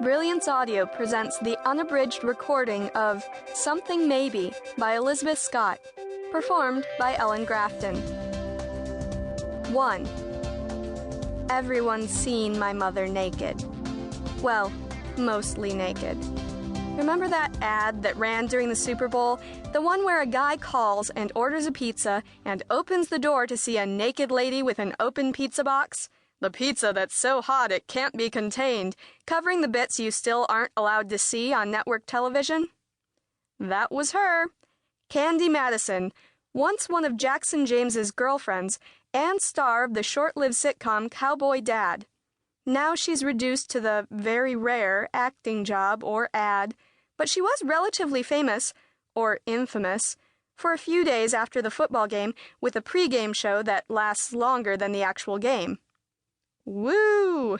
Brilliance Audio presents the unabridged recording of Something Maybe by Elizabeth Scott, performed by Ellen Grafton. 1. Everyone's seen my mother naked. Well, mostly naked. Remember that ad that ran during the Super Bowl? The one where a guy calls and orders a pizza and opens the door to see a naked lady with an open pizza box? The pizza that's so hot it can't be contained, covering the bits you still aren't allowed to see on network television? That was her. Candy Madison, once one of Jackson James's girlfriends and star of the short-lived sitcom Cowboy Dad. Now she's reduced to the very rare acting job or ad, but she was relatively famous, or infamous, for a few days after the football game with a pre-game show that lasts longer than the actual game. Woo!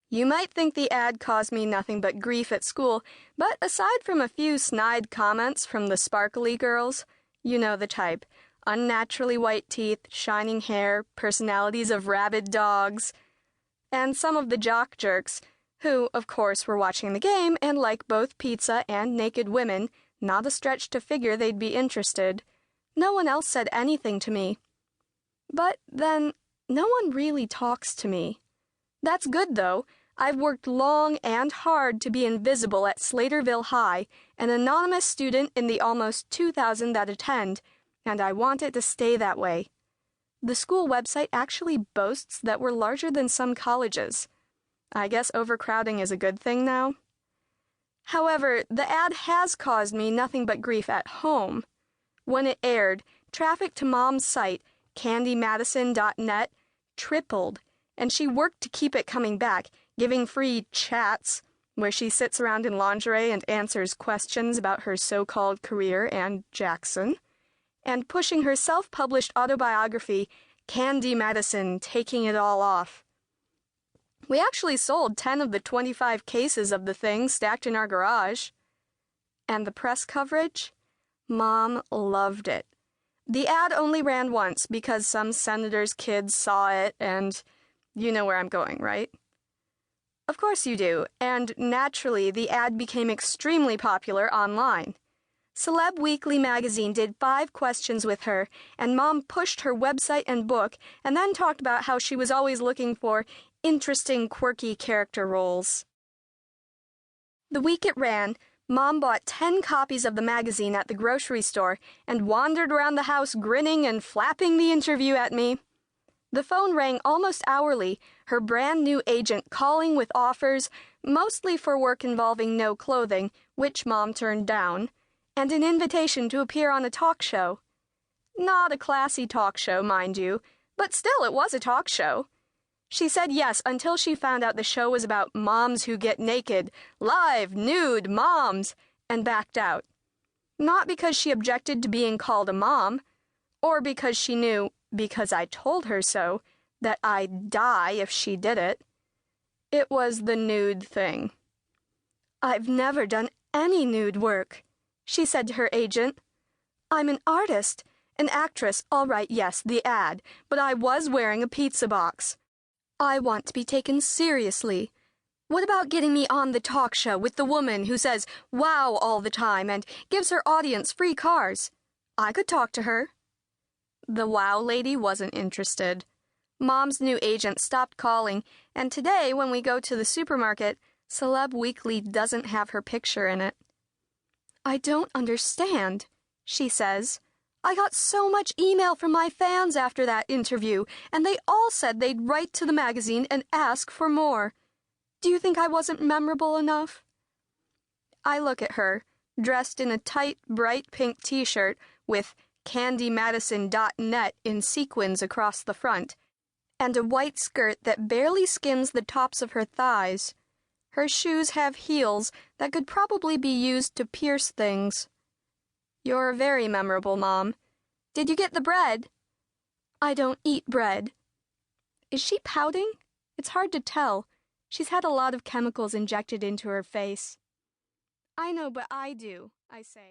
You might think the ad caused me nothing but grief at school, but aside from a few snide comments from the sparkly girls, you know the type, unnaturally white teeth, shining hair, personalities of rabid dogs, and some of the jock jerks, who, of course, were watching the game and like both pizza and naked women, not a stretch to figure they'd be interested. No one else said anything to me. But then, no one really talks to me. That's good, though. I've worked long and hard to be invisible at Slaterville High, an anonymous student in the almost 2,000 that attend, and I want it to stay that way. The school website actually boasts that we're larger than some colleges. I guess overcrowding is a good thing now. However, the ad has caused me nothing but grief at home. When it aired, traffic to Mom's site, candymadison.net, tripled, and she worked to keep it coming back, giving free chats, where she sits around in lingerie and answers questions about her so-called career and Jackson, and pushing her self-published autobiography, Candy Madison, Taking It All Off. We actually sold 10 of the 25 cases of the thing stacked in our garage. And the press coverage? Mom loved it. The ad only ran once because some senator's kids saw it, and you know where I'm going, right? Of course you do, and naturally the ad became extremely popular online. Celeb Weekly magazine did 5 questions with her, and Mom pushed her website and book, and then talked about how she was always looking for interesting, quirky character roles. The week it ran, Mom bought 10 copies of the magazine at the grocery store and wandered around the house grinning and flapping the interview at me. The phone rang almost hourly, her brand new agent calling with offers, mostly for work involving no clothing, which Mom turned down, and an invitation to appear on a talk show. Not a classy talk show, mind you, but still it was a talk show. She said yes until she found out the show was about moms who get naked, live, nude moms, and backed out. Not because she objected to being called a mom, or because she knew, because I told her so, that I'd die if she did it. It was the nude thing. "I've never done any nude work," she said to her agent. "I'm an artist, an actress, all right, yes, the ad, but I was wearing a pizza box. I want to be taken seriously. What about getting me on the talk show with the woman who says wow all the time and gives her audience free cars? I could talk to her." The wow lady wasn't interested. Mom's new agent stopped calling, and today when we go to the supermarket, Celeb Weekly doesn't have her picture in it. "I don't understand," she says. "I got so much email from my fans after that interview, and they all said they'd write to the magazine and ask for more. Do you think I wasn't memorable enough?" I look at her, dressed in a tight, bright pink t-shirt with candymadison.net in sequins across the front, and a white skirt that barely skims the tops of her thighs. Her shoes have heels that could probably be used to pierce things. "You're very memorable, Mom. Did you get the bread?" "I don't eat bread." Is she pouting? It's hard to tell. She's had a lot of chemicals injected into her face. "I know, but I do," I say.